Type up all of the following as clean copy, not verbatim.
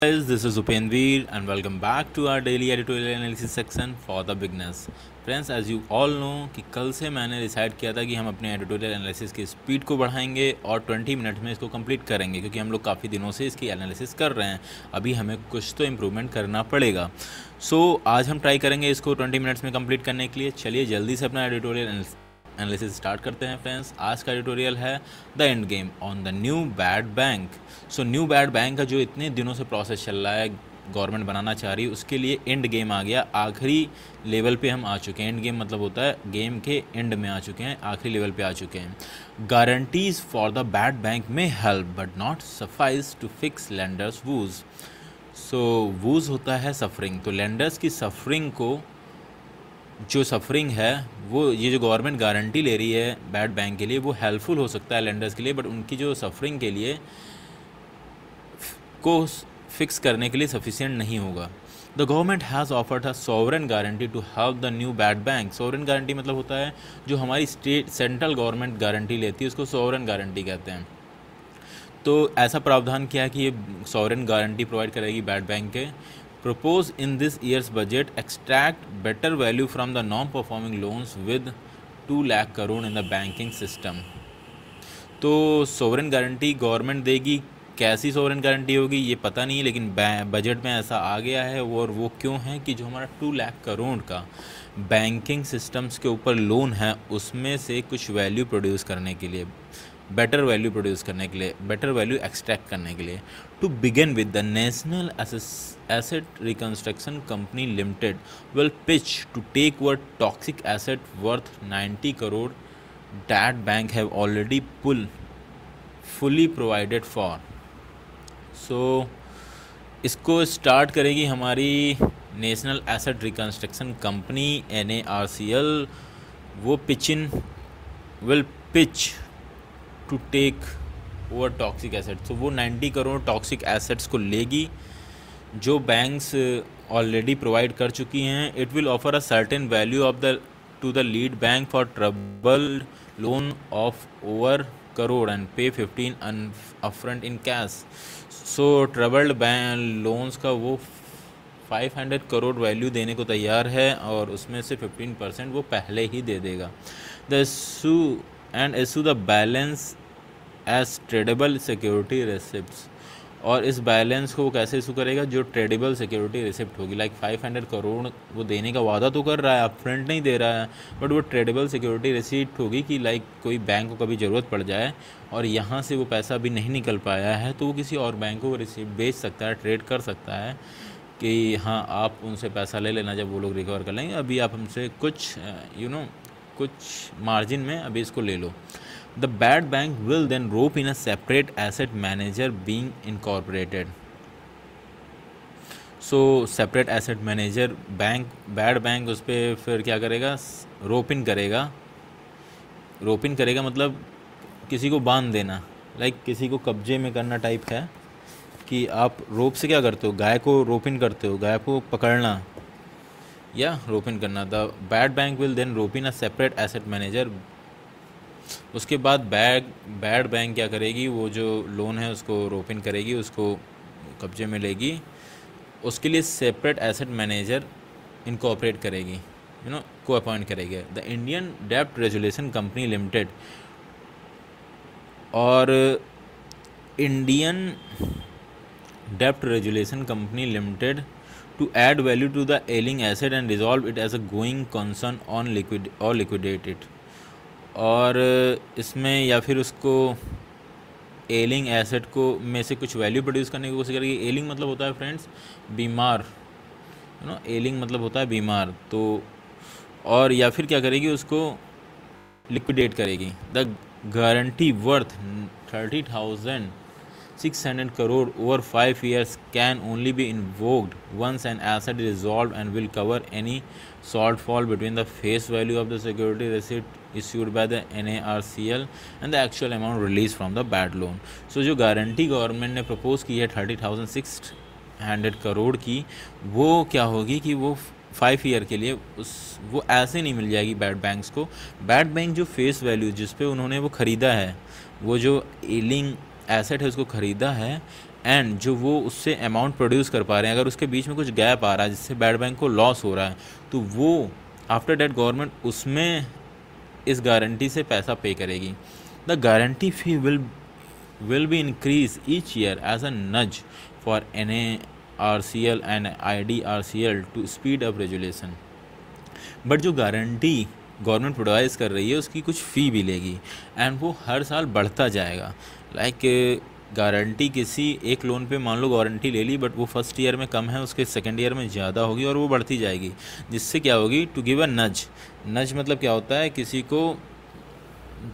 Guys, this is Upendveer and welcome back to our daily editorial analysis section for the beginners. Friends, as you all know कि कल से मैंने decide किया था कि हम अपने एडिटोरियल एनालिसिस की स्पीड को बढ़ाएंगे और 20 मिनट में इसको कंप्लीट करेंगे, क्योंकि हम लोग काफ़ी दिनों से इसकी एनालिसिस कर रहे हैं। अभी हमें कुछ तो इम्प्रूवमेंट करना पड़ेगा। आज हम ट्राई करेंगे इसको 20 मिनट्स में कंप्लीट करने के लिए। चलिए जल्दी से अपना एडिटोरियल एनालिसिस स्टार्ट करते हैं फ्रेंड्स। आज का एडिटोरियल है the end game on the new bad bank. New bad bank का जो इतने दिनों से प्रोसेस चल रहा है, गवर्नमेंट बनाना चाह रही है, उसके लिए एंड गेम आ गया। आखिरी लेवल पे हम आ चुके हैं। एंड गेम मतलब होता है गेम के एंड में आ चुके हैं, आखिरी लेवल पे आ चुके हैं। Guarantees for the bad bank में help but not suffice to fix lenders woes. Woes होता है सफरिंग, तो लेंडर्स की सफरिंग को, जो सफरिंग है वो, ये जो गवर्नमेंट गारंटी ले रही है बैड बैंक के लिए, वो हेल्पफुल हो सकता है लेंडर्स के लिए, बट उनकी जो सफरिंग के लिए को फिक्स करने के लिए सफिशिएंट नहीं होगा। The government has offered a sovereign guarantee to help the new bad bank. Sovereign guarantee मतलब होता है जो हमारी स्टेट सेंट्रल गवर्नमेंट गारंटी लेती है, उसको सॉवरेन गारंटी कहते हैं। तो ऐसा प्रावधान किया है कि ये सॉवरेन गारंटी प्रोवाइड करेगी बैड बैंक के। Propose in this year's budget extract better value from the non-performing loans with 2 lakh crore in the banking system। तो सोवरेन गारंटी गवर्नमेंट देगी। कैसी सोवरेन गारंटी होगी ये पता नहीं, लेकिन बजट में ऐसा आ गया है। और वो क्यों है कि जो हमारा 2 लाख करोड़ का बैंकिंग सिस्टम्स के ऊपर लोन है, उसमें से कुछ वैल्यू प्रोड्यूस करने के लिए, बेटर वैल्यू प्रोड्यूस करने के लिए, बेटर वैल्यू एक्सट्रैक्ट करने के लिए। To begin with the national asset reconstruction company limited will pitch to take over toxic asset worth 90 crore that bank have already fully provided for. इसको स्टार्ट करेगी हमारी national asset reconstruction company NARCL। वो will pitch to take over toxic assets. तो वो 90 crore toxic assets को लेगी जो banks already provide कर चुकी हैं। It will offer a certain value of the two the lead bank for troubled loan of over crore and पे 15 upfront in cash. Troubled bank loans का वो 500 करोड़ वैल्यू देने को तैयार है और उसमें से 15% वो पहले ही दे देगा। The issue the balance as tradable security receipts. और इस बैलेंस को वो कैसे इशू करेगा? जो ट्रेडेबल सिक्योरिटी रिसिप्ट होगी। 500 करोड़ वो देने का वादा तो कर रहा है, अपफ्रंट नहीं दे रहा है, बट वो ट्रेडेबल सिक्योरिटी रिसिप्ट होगी कि कोई बैंक को कभी ज़रूरत पड़ जाए और यहाँ से वो पैसा अभी नहीं निकल पाया है, तो वो किसी और बैंक को रिसिप्ट बेच सकता है, ट्रेड कर सकता है कि हाँ आप उनसे पैसा ले लेना, जब वो लोग रिकवर कर लेंगे, अभी आप हमसे कुछ कुछ मार्जिन में अभी इसको ले लो। The bad bank will then rope in a separate asset manager being incorporated. Separate asset manager bad bank उस पर फिर क्या करेगा? रोप इन करेगा मतलब किसी को बांध देना, किसी को कब्जे में करना टाइप है। कि आप रोप से क्या करते हो? गाय को रोप इन करते हो, गाय को पकड़ना या रोप इन करना। The bad bank will then rope in a separate asset manager. उसके बाद बैड बैंक क्या करेगी? वो जो लोन है उसको रोप इन करेगी, उसको कब्जे में लेगी, उसके लिए सेपरेट एसेट मैनेजर इनकॉर्पोरेट करेगी, को अपॉइंट करेगी। द इंडियन डेब्ट रेजुलेशन कंपनी लिमिटेड और इंडियन डेब्ट resolution company limited to add value to the ailing asset and resolve it as a going concern on liquidate it. और इसमें या फिर उसको एलिंग एसेट को में से कुछ वैल्यू प्रोड्यूस करने की कोशिश करेगी। एलिंग मतलब होता है फ्रेंड्स बीमार, एलिंग मतलब होता है बीमार। तो और या फिर क्या करेगी? उसको लिक्विडेट करेगी। The guarantee worth 30,600 crore over 5 years can only be invoked once an asset is resolve and will cover any shortfall between the face value of the security receipt issued by the NARCL and the actual amount released from the bad loan। जो guarantee government ने propose की है 30,600 करोड़ की, वो क्या होगी कि वो 5 ईयर के लिए वो ऐसे नहीं मिल जाएगी बैड बैंक्स को। बैड बैंक जो फेस वैल्यू जिस पे उन्होंने वो ख़रीदा है, वो जो एलिंग एसेट है उसको ख़रीदा है, एंड जो वो उससे अमाउंट प्रोड्यूस कर पा रहे हैं, अगर उसके बीच में कुछ गैप आ रहा है जिससे बैड बैंक को लॉस हो रहा है, तो वो आफ्टर डेट गवर्नमेंट उसमें इस गारंटी से पैसा पे करेगी। The guarantee fee will be increased each year as a nudge for NARCL and IDRCL to speed up regulation। But जो गारंटी गवर्नमेंट प्रोवाइड कर रही है उसकी कुछ फ़ी भी लेगी एंड वो हर साल बढ़ता जाएगा। लाइक गारंटी किसी एक लोन पे मान लो गारंटी ले ली, बट वो फर्स्ट ईयर में कम है, उसके सेकेंड ईयर में ज़्यादा होगी और वो बढ़ती जाएगी, जिससे क्या होगी, टू गिव अ नज। नज मतलब क्या होता है, किसी को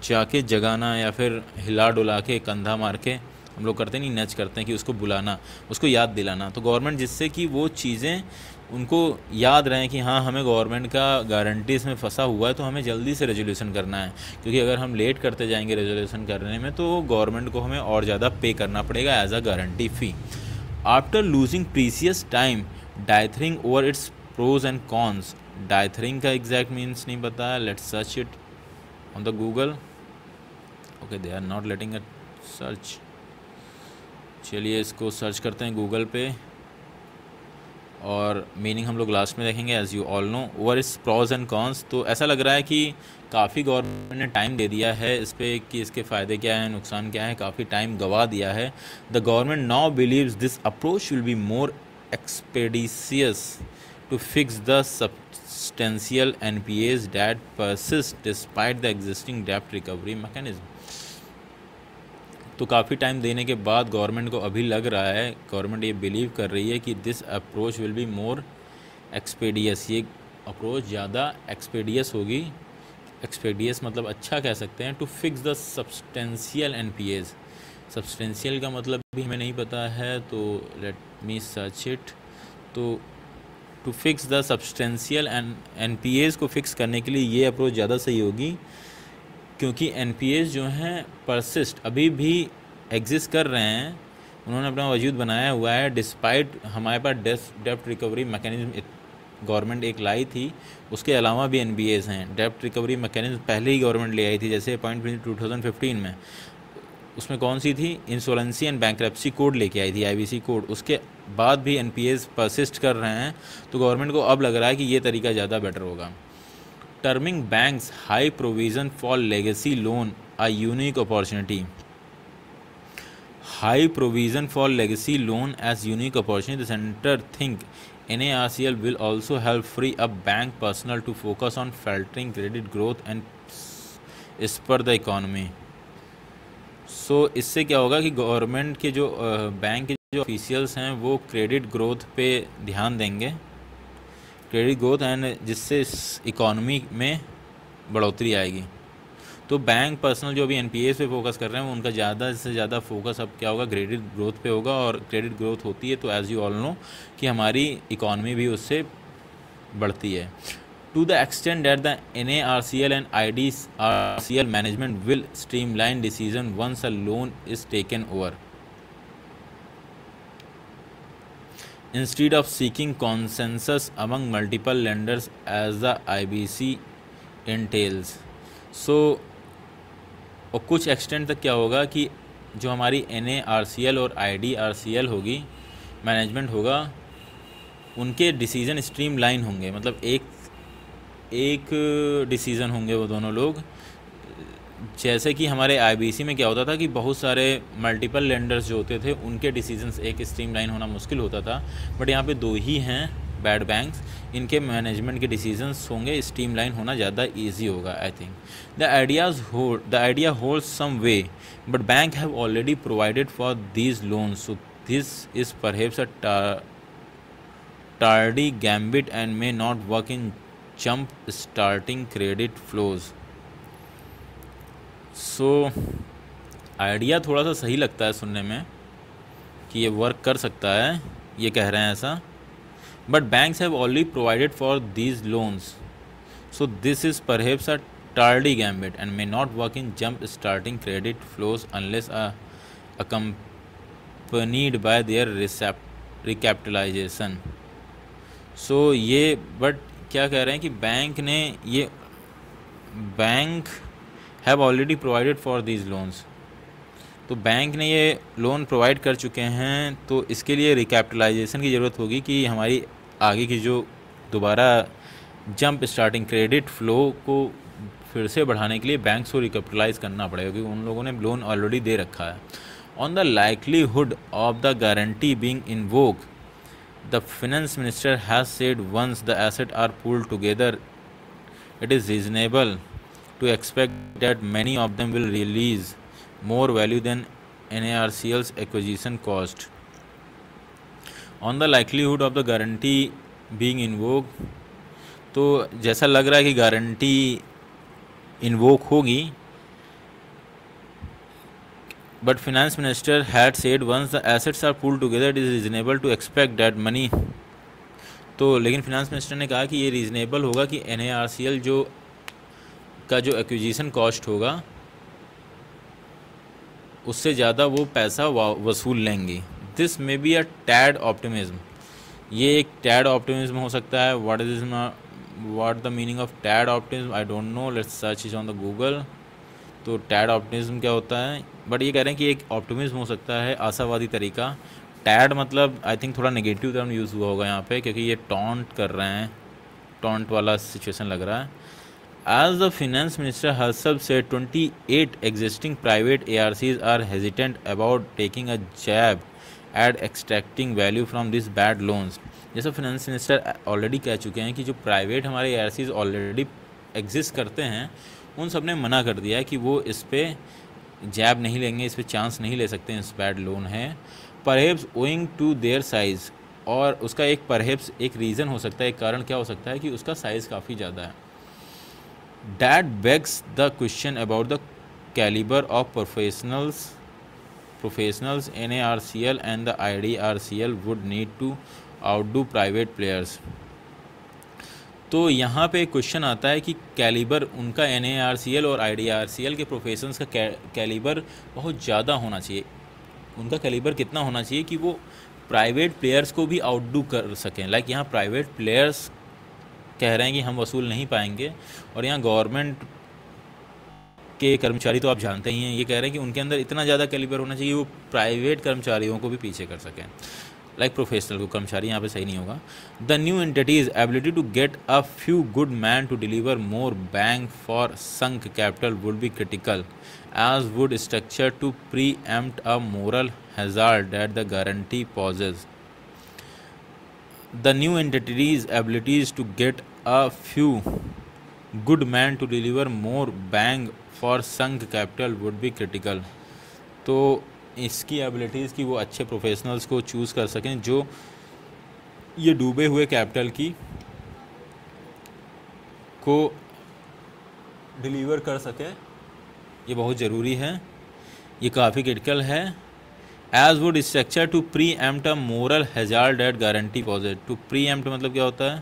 जाके जगाना या फिर हिला डुला के कंधा मार के हम लोग करते नहीं, नच करते हैं कि उसको बुलाना, उसको याद दिलाना। तो गवर्नमेंट जिससे कि वो चीज़ें उनको याद रहें कि हाँ हमें गवर्नमेंट का गारंटी इसमें फंसा हुआ है, तो हमें जल्दी से रेजोल्यूशन करना है, क्योंकि अगर हम लेट करते जाएंगे रेजोल्यूशन करने में तो गवर्नमेंट को हमें और ज़्यादा पे करना पड़ेगा as a guarantee fee. After losing precious time dithering over its pros and cons. Dithering का एग्जैक्ट मीन्स नहीं पता है, let's search it on the Google। okay, they are not letting it search। चलिए इसको सर्च करते हैं Google पे और मीनिंग हम लोग लास्ट में देखेंगे। As you all know over इस प्रॉज एंड कॉन्स। तो ऐसा लग रहा है कि काफ़ी गवर्नमेंट ने टाइम दे दिया है इस पर कि इसके फ़ायदे क्या हैं, नुकसान क्या है, काफ़ी टाइम गवा दिया है। The government now believes this approach will be more expeditious to fix the substantial NPAs that persist despite the existing debt recovery mechanism। तो काफ़ी टाइम देने के बाद गवर्नमेंट को अभी लग रहा है, गवर्नमेंट ये बिलीव कर रही है कि this approach will be more expeditious, ये अप्रोच ज़्यादा एक्सपेडियस होगी। एक्सपेडियस मतलब अच्छा कह सकते हैं। To fix the substantial NPAs। Substantial का मतलब भी हमें नहीं पता है, तो लेट मी सर्च इट। तो to fix the substantial NPAs को फिक्स करने के लिए ये अप्रोच ज़्यादा सही होगी, क्योंकि NPAs जो हैं परसिस्ट अभी भी एग्जिस्ट कर रहे हैं, उन्होंने अपना वजूद बनाया हुआ है डिस्पाइट हमारे पास डेप्ट रिकवरी मैकेनिज्म गवर्नमेंट एक लाई थी, उसके अलावा भी NPAs हैं। डेप्ट रिकवरी मैकेनिज्म पहले ही गवर्नमेंट ले आई थी, जैसे अपॉइंटमेंट 2015 में, उसमें कौन सी थी, इंसोलेंसी एंड बैंक्रप्सी कोड लेके आई थी, IBC कोड। उसके बाद भी NPAs परसिस्ट कर रहे हैं, तो गवर्नमेंट को अब लग रहा है कि ये तरीका ज़्यादा बेटर होगा। Terming banks high provision for legacy loan a unique opportunity. High provision for legacy loan as unique opportunity. The centre think NARCL will also help free up bank personnel to focus on filtering credit growth and spur the economy। सो इससे क्या होगा कि government के जो bank के जो officials हैं वो क्रेडिट ग्रोथ पे ध्यान देंगे, क्रेडिट ग्रोथ, एंड जिससे इस इकॉनमी में बढ़ोतरी आएगी। तो बैंक पर्सनल जो अभी NPAs पे फोकस कर रहे हैं, उनका ज़्यादा से ज़्यादा फोकस अब क्या होगा, क्रेडिट ग्रोथ पे होगा। और क्रेडिट ग्रोथ होती है तो एज़ यू ऑल नो कि हमारी इकॉनमी भी उससे बढ़ती है। To the extent that the NARCL and IDRCL management will streamline decision once a loan is taken over, instead of seeking consensus among multiple lenders as the IBC entails। So और कुछ extent तक क्या होगा कि जो हमारी NARCL और IDRCL होगी, मैनेजमेंट होगा, उनके डिसीजन स्ट्रीमलाइन होंगे, मतलब एक डिसीज़न होंगे वो दोनों लोग। जैसे कि हमारे IBC में क्या होता था कि बहुत सारे मल्टीपल लेंडर्स जो होते थे उनके डिसीजंस एक स्ट्रीमलाइन होना मुश्किल होता था, बट यहाँ पे 2 ही हैं बैड बैंक्स, इनके मैनेजमेंट के डिसीजंस होंगे स्ट्रीमलाइन होना ज़्यादा इजी होगा। I think the idea holds some way, but bank have already provided for these loans, so this is perhaps a tardy gambit and may not work in jump starting credit flows। So idea थोड़ा सा सही लगता है सुनने में कि ये work कर सकता है, ये कह रहे हैं ऐसा, but banks have already provided for these loans, so this is perhaps a tardy gambit and may not work in jump starting credit flows unless accompanied by their recapitalization। सो ये बट क्या कह रहे हैं कि bank have already provided for these loans, तो bank ने ये loan provide कर चुके हैं, तो इसके लिए रिकैपिटलाइजेशन की ज़रूरत होगी कि हमारी आगे की जो दोबारा जंप स्टार्टिंग क्रेडिट फ्लो को फिर से बढ़ाने के लिए बैंक्स को रिकैपिटलाइज करना पड़ेगा, क्योंकि उन लोगों ने लोन ऑलरेडी दे रखा है। On the likelihood of the guarantee being invoke, the finance minister has said once the asset are pulled together it is reasonable to expect that many of them will release more value than NARCL's acquisition cost. On the likelihood of the guarantee being invoked, तो जैसा लग रहा है कि guarantee invoke होगी, but finance minister had said once the assets are pulled together it is reasonable to expect that money, तो लेकिन finance minister ने कहा कि ये रीज़नेबल होगा कि NARCL जो एक्विजिशन कॉस्ट होगा उससे ज़्यादा वो पैसा वसूल लेंगी। This may be a tad optimism, ये एक टैड ऑप्टिमिज्म हो सकता है। What the meaning of tad optimism, I don't know, let's search is on the Google. तो टैड ऑप्टिमिज्म क्या होता है, बट ये कह रहे हैं कि एक ऑप्टिमिज्म हो सकता है, आशावादी तरीका। टैड मतलब आई थिंक थोड़ा नेगेटिव टर्म यूज़ हुआ होगा यहाँ पे, क्योंकि ये टॉन्ट कर रहे हैं, टॉन्ट वाला सिचुएशन लग रहा है। As the finance minister herself said, 28 existing private ARCs are hesitant about taking a jab at extracting value from these bad loans. जैसा फिनेंस मिनिस्टर ऑलरेडी कह चुके हैं कि जो प्राइवेट हमारे ARCs ऑलरेडी एग्जिस्ट करते हैं उन सब ने मना कर दिया है कि वो इस पर जैब नहीं लेंगे, इस पर चांस नहीं ले सकते, इस बैड लोन है। Perhaps owing to their size, और उसका एक परहेप्स एक रीज़न हो सकता है, एक कारण क्या हो सकता है कि उसका साइज़ काफ़ी ज़्यादा है। That begs the question about the caliber of professionals NARCL and the IDRCL would need to outdo private players. तो यहाँ पे एक क्वेश्चन आता है कि कैलिबर उनका NARCL और IDRCL के प्रोफेशनल्स का कैलिबर बहुत ज़्यादा होना चाहिए। उनका कैलिबर कितना होना चाहिए कि वो प्राइवेट प्लेयर्स को भी आउटडू कर सकें। लाइक यहाँ प्राइवेट प्लेयर्स कह रहे हैं कि हम वसूल नहीं पाएंगे, और यहाँ गवर्नमेंट के कर्मचारी तो आप जानते ही हैं, ये कह रहे हैं कि उनके अंदर इतना ज़्यादा कैलिबर होना चाहिए वो प्राइवेट कर्मचारियों को भी पीछे कर सकें। लाइक प्रोफेशनल को, कर्मचारी यहाँ पे सही नहीं होगा। The new entity's ability to get a few good man to deliver more bang for sunk capital would be critical as would structure to preempt a moral hazard that the guarantee poses. The new entity's abilities to get a few good men to deliver more bang for sunk capital would be critical. तो इसकी abilities की वो अच्छे professionals को choose कर सकें जो ये डूबे हुए कैपिटल की को डिलीवर कर सके, ये बहुत ज़रूरी है, ये काफ़ी क्रिटिकल है। As would structure to preempt a moral hazard that guarantee possess. To preempt मतलब क्या होता है,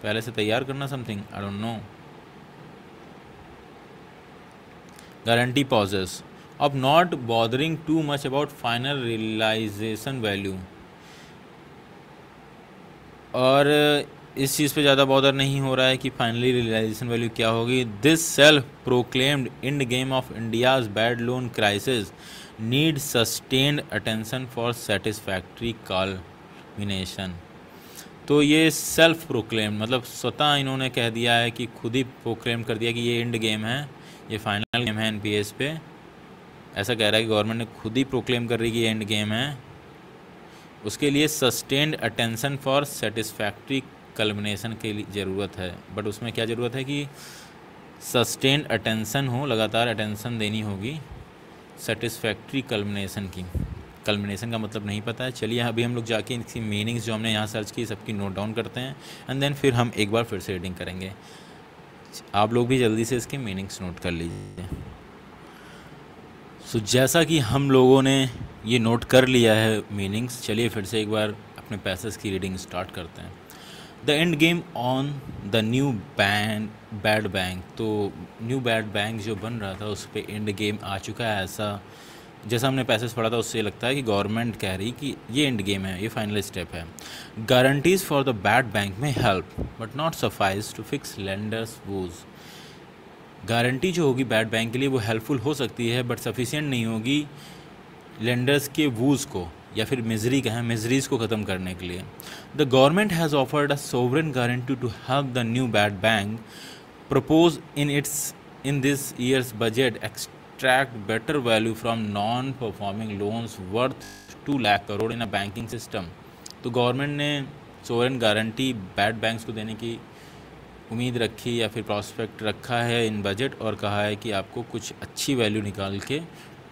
पहले से तैयार करना something, I don't know. Guarantee possess of not bothering too much about final realization value. और इस चीज़ पे ज़्यादा बॉदर नहीं हो रहा है कि फाइनली रियलाइजेशन वैल्यू क्या होगी। This self proclaimed end game of India's bad loan crisis need sustained attention for satisfactory culmination. तो ये सेल्फ प्रोक्लेम मतलब स्वतः इन्होंने कह दिया है कि खुद ही प्रोक्लेम कर दिया कि ये एंड गेम है, ये फाइनल गेम है NPS पे। ऐसा कह रहा है कि गवर्नमेंट ने खुद ही प्रोक्लेम कर रही है कि ये एंड गेम है। उसके लिए sustained attention for satisfactory culmination की ज़रूरत है। बट उसमें क्या ज़रूरत है कि सस्टेन्ड अटेंशन हो, लगातार अटेंशन देनी होगी सेटिस्फैक्ट्री कल्मिनेशन की। कल्मिनेशन का मतलब नहीं पता है। चलिए अभी हम लोग जाके इसकी मीनिंग्स जो हमने यहाँ सर्च की सबकी नोट डाउन करते हैं एंड देन फिर हम एक बार फिर से रीडिंग करेंगे। आप लोग भी जल्दी से इसके मीनिंग्स नोट कर लीजिए। सो जैसा कि हम लोगों ने ये नोट कर लिया है मीनिंग्स, चलिए फिर से एक बार अपने पैसेज की रीडिंग स्टार्ट करते हैं। The end game on the new bad bank. तो न्यू बैड बैंक जो बन रहा था उस पर एंड गेम आ चुका है, ऐसा जैसा हमने पैसेज पढ़ा था उससे लगता है कि गवर्नमेंट कह रही कि ये एंड गेम है, ये फाइनल स्टेप है। Guarantees for the bad bank में help but not suffice to fix lenders woes. Guarantee जो होगी बैड बैंक के लिए वो हेल्पफुल हो सकती है बट सफिशिएंट नहीं होगी लेंडर्स के वूज को या फिर मिजरी कहें, मिजरीज को ख़त्म करने के लिए। The government has offered a sovereign guarantee to help the new bad bank propose in this year's budget extract better value from non performing loans worth 2 lakh crore in a banking system. तो government ने sovereign guarantee bad banks को देने की उम्मीद रखी या फिर prospect रखा है इन बजट, और कहा है कि आपको कुछ अच्छी वैल्यू निकाल के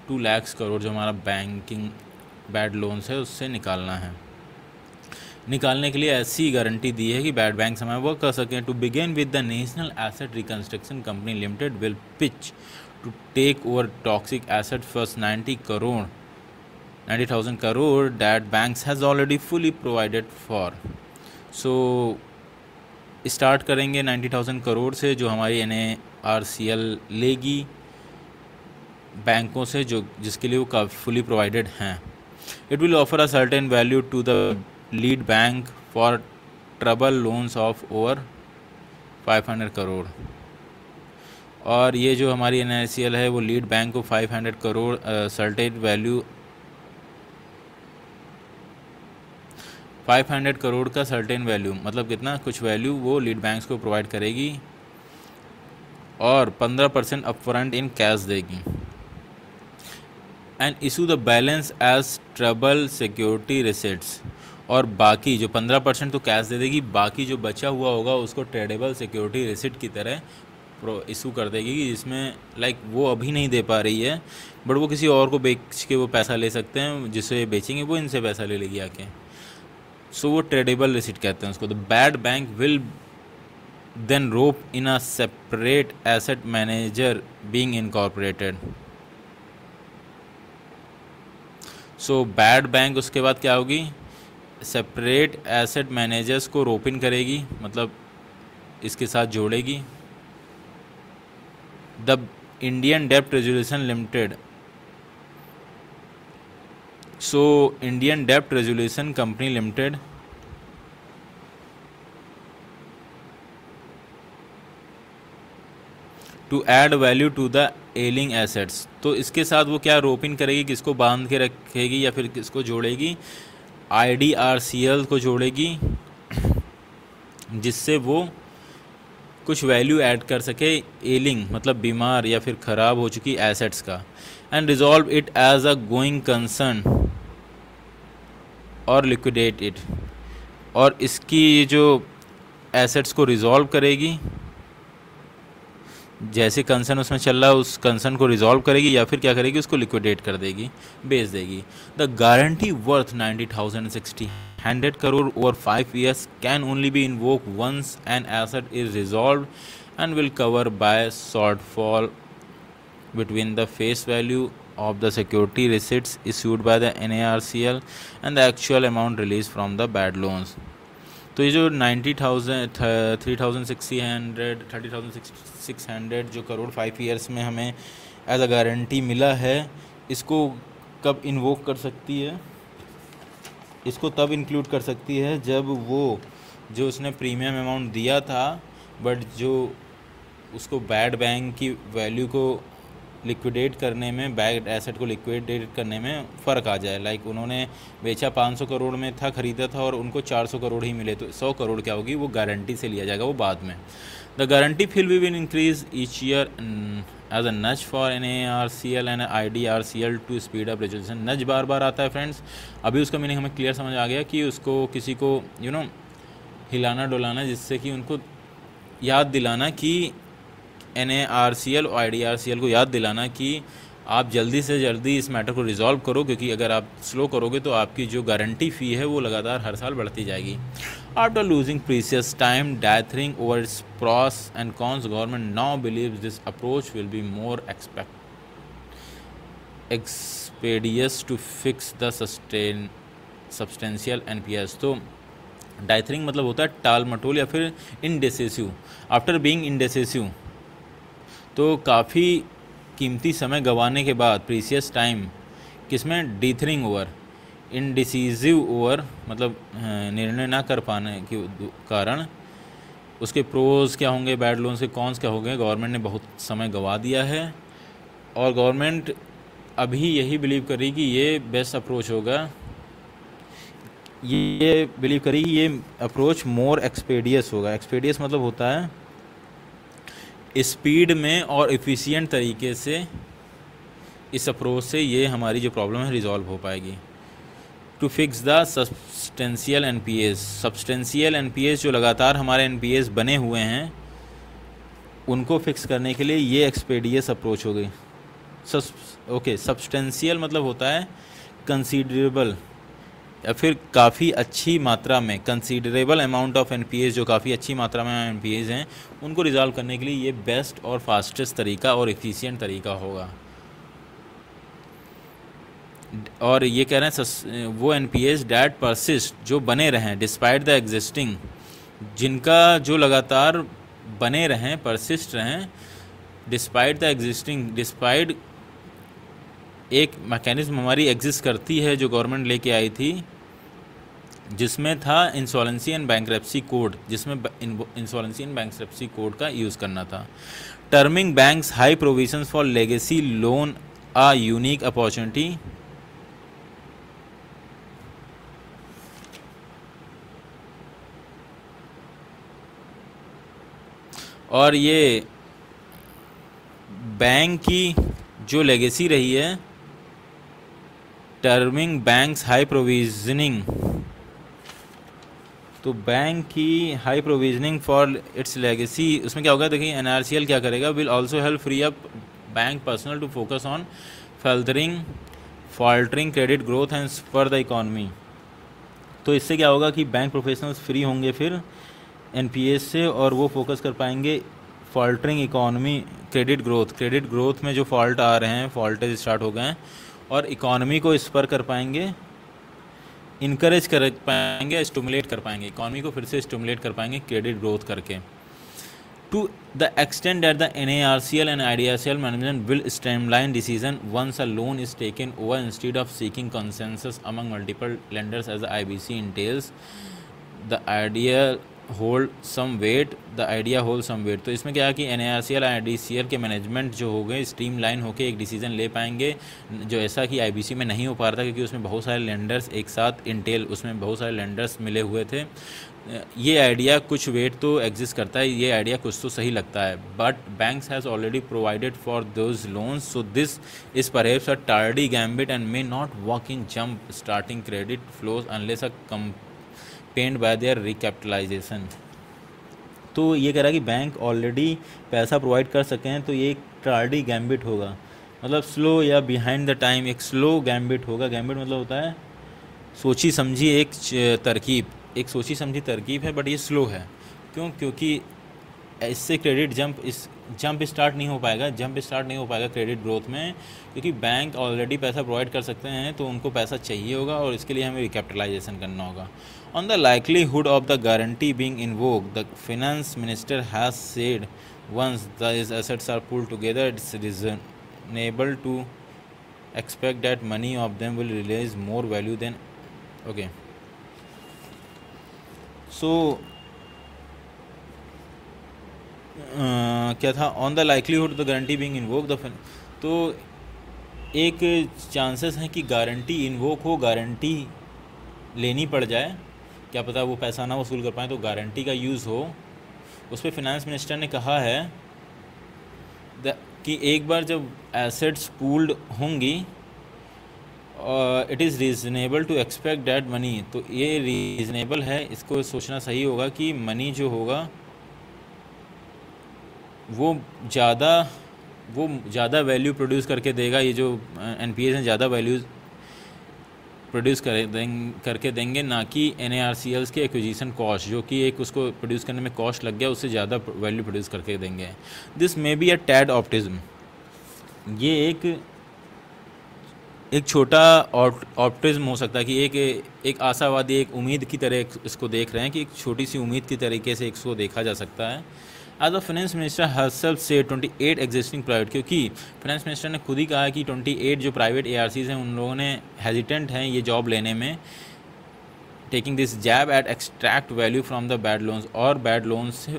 2 लाख करोड़ जो हमारा बैंकिंग बैड लोन्स है उससे निकालना है। निकालने के लिए ऐसी गारंटी दी है कि बैड बैंक समय वर्क कर सकें। To begin with the national asset reconstruction company limited will pitch to take over toxic asset first 90,000 crore that banks has already fully provided for. So start करेंगे 90,000 करोड़ से जो हमारी NARCL लेगी बैंकों से जो जिसके लिए वो काफ़ी फुली प्रोवाइडेड हैं। It will offer a certain value to the lead bank for trouble loans of over 500 crore. और ये जो हमारी NARCL है वो लीड बैंक को 500 करोड़ सर्टेन वैल्यू 500 करोड़ का सर्टेन वैल्यू मतलब कितना कुछ वैल्यू वो लीड बैंक्स को प्रोवाइड करेगी और 15% अपफ्रंट इन कैश देगी। And issue the balance as trouble security receipts, और बाकी जो 15% तो कैश दे देगी, बाकी जो बचा हुआ होगा उसको ट्रेडेबल सिक्योरिटी रिसिट की तरह इशू कर देगी, जिसमें लाइक वो अभी नहीं दे पा रही है बट वो किसी और को बेच के वो पैसा ले सकते हैं, जिससे बेचेंगे वो इनसे पैसा ले लेगी आके। सो वो ट्रेडेबल रिसिट कहते हैं उसको। The bad bank will then rope in a separate asset manager being incorporated. So bad bank उसके बाद क्या होगी, सेपरेट एसेट मैनेजर्स को रोप इन करेगी, मतलब इसके साथ जोड़ेगी। The Indian dept resolution limited, so Indian dept resolution company limited to add value to the एलिंग assets, तो इसके साथ वो क्या रोप इन करेगी, किसको बांध के रखेगी या फिर किसको जोड़ेगी, IDRCL को जोड़ेगी, जिससे वो कुछ वैल्यू ऐड कर सके एलिंग मतलब बीमार या फिर ख़राब हो चुकी एसेट्स का। And resolve it as a going concern और लिक्विडेट इट, और इसकी जो एसेट्स को रिजॉल्व करेगी, जैसे कंसर्न उसमें चल रहा है उस कंसर्न को रिजॉल्व करेगी या फिर क्या करेगी उसको लिक्विडेट कर देगी, बेच देगी। The guarantee worth 90,600 crore over 5 years can only be invoke once an asset is resolve and will cover by shortfall between the face value of the security receipts issued by the NARCL and the actual amount released from the bad loans। तो ये जो 30,600 जो crore 5 years में हमें as a guarantee मिला है, इसको कब इन्वोक कर सकती है, इसको तब इंक्लूड कर सकती है जब वो जो उसने प्रीमियम अमाउंट दिया था बट जो उसको बैड बैंक की वैल्यू को लिक्विडेट करने में, बैड एसेट को लिक्विडेट करने में फ़र्क आ जाए। लाइक उन्होंने बेचा 500 करोड़ में था, ख़रीदा था और उनको 400 करोड़ ही मिले, तो 100 करोड़ क्या होगी वो गारंटी से लिया जाएगा, वो बाद में। The guarantee fee we will increase each year as a nudge for NARCL and IDRCL to speed up resolution. Nudge बार बार आता है फ्रेंड्स, अभी उसका मीनिंग हमें क्लियर समझ आ गया कि उसको किसी को हिलाना डुलाना, जिससे कि उनको याद दिलाना कि NARCL और IDRCL को याद दिलाना कि आप जल्दी से जल्दी इस मैटर को रिजॉल्व करो, क्योंकि अगर आप स्लो करोगे तो आपकी जो गारंटी फ़ी है वो लगातार हर साल बढ़ती जाएगी। After losing precious time dithering over its pros and cons, government now believes this approach will be more expeditious to fix the substantial NPS। तो डाइथरिंग मतलब होता है टाल मटोल या फिर इनडेसिसिव। आफ्टर बीइंग इनडेसिसिव, तो काफ़ी कीमती समय गंवाने के बाद, प्रीसियस टाइम किसमें, डीथरिंग ओवर, इनडिसीजिव ओवर मतलब निर्णय ना कर पाने के कारण उसके प्रोज क्या होंगे, बैड लोन्स के कॉन्स क्या होंगे। गवर्नमेंट ने बहुत समय गंवा दिया है और गवर्नमेंट अभी यही बिलीव कर रही कि ये बेस्ट अप्रोच होगा, ये बिलीव करी कि ये अप्रोच मोर एक्सपेडियस होगा। एक्सपेडियस मतलब होता है स्पीड में और एफिशिएंट तरीके से इस अप्रोच से ये हमारी जो प्रॉब्लम है रिजॉल्व हो पाएगी। To fix the substantial NPAs, substantial NPAs जो लगातार हमारे एनपीएस बने हुए हैं उनको फिक्स करने के लिए ये एक्सपेडियस अप्रोच हो गई। ओके, सब्सटेंशियल मतलब होता है कंसीडरेबल या फिर काफ़ी अच्छी मात्रा में, कंसीडरेबल अमाउंट ऑफ एनपीएस जो काफ़ी अच्छी मात्रा में एनपीएस हैं उनको रिजॉल्व करने के लिए ये बेस्ट और फास्टेस्ट तरीका और एफिशिएंट तरीका होगा। और ये कह रहे हैं वो एनपीएस डैट परसिस्ट जो बने रहें डिस्पाइट द एग्जिस्टिंग, जिनका जो लगातार बने रहें परसिस्ट रहें डिस्पाइट द एग्जिस्टिंग, डिस्पाइट एक मैकेनिज्म हमारी एग्जिस्ट करती है जो गवर्नमेंट लेके आई थी जिसमें था इंसॉल्वेंसी एंड बैंकरप्सी कोड, जिसमें इंसॉल्वेंसी एंड बैंकरप्सी कोड का यूज़ करना था। Terming banks high provisions for legacy loan a unique opportunity, और ये बैंक की जो लेगेसी रही है टर्मिंग बैंक्स हाई प्रोविजनिंग, तो बैंक की high provisioning for its legacy, उसमें क्या होगा देखिए एनआरसीएल क्या करेगा, will also help free up bank personal to focus on faltering credit growth and for the economy. तो इससे क्या होगा कि बैंक प्रोफेशनल्स फ्री होंगे फिर एनपीएस से और वो फोकस कर पाएंगे फॉल्टरिंग इकॉनमी क्रेडिट ग्रोथ में जो फॉल्ट आ रहे हैं, फॉल्टेज स्टार्ट हो गए हैं, और इकॉनमी को इस पर कर पाएंगे, इनकरेज कर पाएंगे, स्टिमुलेट कर पाएंगे, इकॉनमी को फिर से स्टिमुलेट कर पाएंगे क्रेडिट ग्रोथ करके। To the extent that the NARCL and IDRCL management will streamline decision once a loan is taken over instead of seeking consensus among multiple lenders as the IBC entails, the idea hold some weight, the idea hold some weight. तो इसमें क्या है कि NARCL और IDCL के management जो हो गए स्ट्रीम लाइन होकर एक डिसीजन ले पाएंगे, जो ऐसा कि IBC में नहीं हो पा रहा था क्योंकि उसमें बहुत सारे लेंडर्स एक साथ इंटेल, उसमें बहुत सारे लेंडर्स मिले हुए थे। ये आइडिया कुछ वेट तो एग्जिस्ट करता है, ये आइडिया कुछ तो सही लगता है, but banks has already provided for those loans, so this is perhaps a tardy gambit and may not walk in jump starting credit flows unless a pend by their recapitalisation. तो ये कह रहा है कि बैंक ऑलरेडी पैसा provide कर सके हैं, तो ये एक टार्डी गैम्बिट होगा, मतलब स्लो या बिहाइंड द टाइम एक स्लो गैम्बिट होगा। गैम्बिट मतलब होता है सोची समझी एक तरकीब, एक सोची समझी तरकीब है, बट ये स्लो है। क्यों? क्योंकि इससे क्रेडिट जंप स्टार्ट नहीं हो पाएगा क्रेडिट ग्रोथ में, क्योंकि बैंक ऑलरेडी पैसा प्रोवाइड कर सकते हैं तो उनको पैसा चाहिए होगा और इसके लिए हमें रिकैपिटलाइजेशन करना होगा। On the likelihood of the guarantee being invoked, the finance minister has said once these assets are pulled together it's reasonable to expect that money of them will release more value than okay. So क्या था, on the likelihood the guarantee being invoke the, तो एक chances हैं कि guarantee invoke हो, guarantee लेनी पड़ जाए, क्या पता वो पैसा ना वसूल कर पाए, तो गारंटी का यूज़ हो। उस पर फिनेंस मिनिस्टर ने कहा है कि एक बार जब एसेट्स पूल्ड होंगी it is reasonable to expect that money, तो ये रीज़नेबल है, इसको सोचना सही होगा कि मनी जो होगा वो ज़्यादा वैल्यू प्रोड्यूस करके देगा, ये जो एनपीएस हैं ज़्यादा वैल्यू प्रोड्यूस करके देंगे, ना कि NARCLs के एक्विजिशन कॉस्ट, जो कि एक उसको प्रोड्यूस करने में कॉस्ट लग गया उससे ज़्यादा वैल्यू प्रोड्यूस करके देंगे। दिस मे बी अ टैड ऑप्टिज्म, ये एक छोटा ऑप्टिज्म हो सकता है कि एक आशावादी, एक उम्मीद की तरह इसको देख रहे हैं कि एक छोटी सी उम्मीद की तरीके से इसको देखा जा सकता है। As the finance minister herself से 28 एग्जिस्टिंग प्राइवेट, क्योंकि फाइनेंस मिनिस्टर ने खुद ही कहा कि 28 जो प्राइवेट ARCs हैं उन लोगों ने हेजिटेंट हैं ये जॉब लेने में, taking this job at extract value from the bad loans, और बैड लोन्स से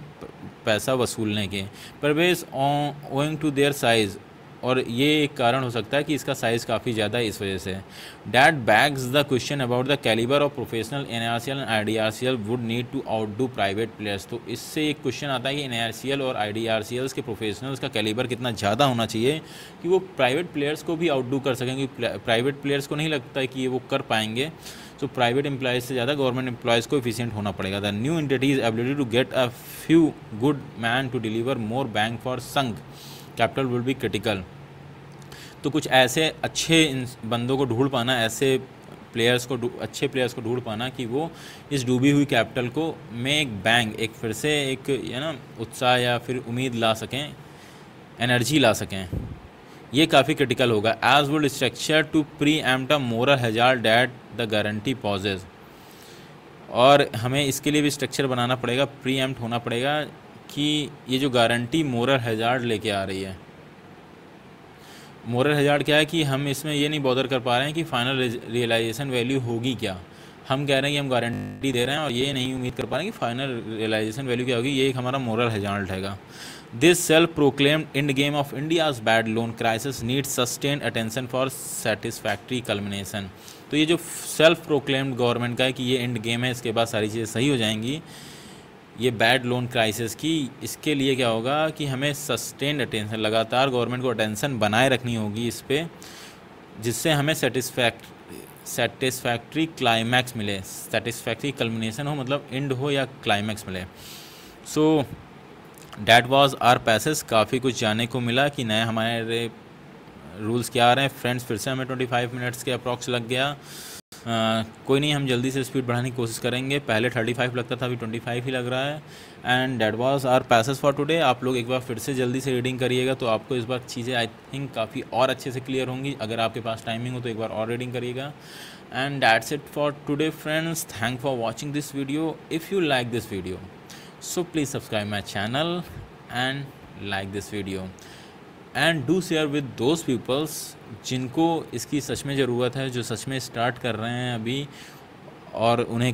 पैसा वसूलने के परवेज ओइंग टू देयर साइज, और ये एक कारण हो सकता है कि इसका साइज़ काफ़ी ज़्यादा है इस वजह से। That begs the question about the calibre of professional NARCL and IDRCL would need to outdo private players. तो इससे एक क्वेश्चन आता है कि NARCL और IDRCL के प्रोफेशनल्स का कैलिबर कितना ज़्यादा होना चाहिए कि वो प्राइवेट प्लेयर्स को भी आउटडू कर सकें, क्योंकि प्राइवेट प्लेयर्स को नहीं लगता है कि ये वो कर पाएंगे। तो प्राइवेट एम्प्लॉयज़ से ज़्यादा गवर्नमेंट एम्प्लॉयज़ को एफिशिएंट होना पड़ेगा। The new entity's ability to get a few good man to deliver more bang for sunk capital will be critical. तो कुछ ऐसे अच्छे बंदों को ढूंढ पाना, ऐसे अच्छे प्लेयर्स को ढूंढ पाना कि वो इस डूबी हुई कैपिटल को में एक बैंग, एक फिर से एक उत्साह या फिर उम्मीद ला सकें, एनर्जी ला सकें, ये काफ़ी क्रिटिकल होगा। As would structure to preempt a moral hazard that the guarantee poses. और हमें इसके लिए भी स्ट्रक्चर बनाना पड़ेगा, प्री एम्प्ट होना पड़ेगा कि ये जो गारंटी मोरल हैजार्ड लेके आ रही है। मोरल हैजार्ड क्या है कि हम इसमें ये नहीं बॉदर कर पा रहे हैं कि फाइनल रियलाइजेशन वैल्यू होगी क्या। हम कह रहे हैं कि हम गारंटी दे रहे हैं और ये नहीं उम्मीद कर पा रहे हैं कि फाइनल रियलाइजेशन वैल्यू क्या होगी। ये एक हमारा मोरल हैजार्ड हैगा। This self proclaimed end game of India's bad loan crisis needs sustained attention for satisfactory culmination. तो ये जो सेल्फ प्रोक्लेम्ड गवर्नमेंट का है कि ये एंड गेम है, इसके बाद सारी चीज़ें सही हो जाएंगी, ये बैड लोन क्राइसिस की, इसके लिए क्या होगा कि हमें सस्टेन्ड अटेंशन, लगातार गवर्नमेंट को अटेंशन बनाए रखनी होगी इस पर, जिससे हमें सेटिस्फैक्ट्री क्लाइमैक्स मिले, सेटिस्फैक्ट्री कल्मिनेशन हो, मतलब एंड हो या क्लाइमैक्स मिले। So that was our passage. काफ़ी कुछ जानने को मिला कि नए हमारे रूल्स क्या आ रहे हैं। फ्रेंड्स, फिर से हमें 25 मिनट्स के अप्रॉक्स लग गया। कोई नहीं, हम जल्दी से स्पीड बढ़ाने की कोशिश करेंगे। पहले 35 लगता था, अभी 25 ही लग रहा है। And that was our passage for today. आप लोग एक बार फिर से जल्दी से रीडिंग करिएगा तो आपको इस बार चीज़ें आई थिंक काफ़ी और अच्छे से क्लियर होंगी। अगर आपके पास टाइमिंग हो तो एक बार और रीडिंग करिएगा। And that's it for today friends. Thank for watching this video. If you like this video so please subscribe my channel and like this video and do share with those peoples जिनको इसकी सच में ज़रूरत है, जो सच में start कर रहे हैं अभी और उन्हें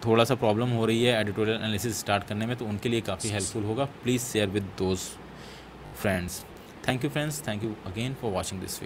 थोड़ा सा प्रॉब्लम हो रही है एडिटोरियल एनालिसिस स्टार्ट करने में, तो उनके लिए काफ़ी हेल्पफुल होगा। Please share with those friends. Thank you friends, thank you again for watching this video.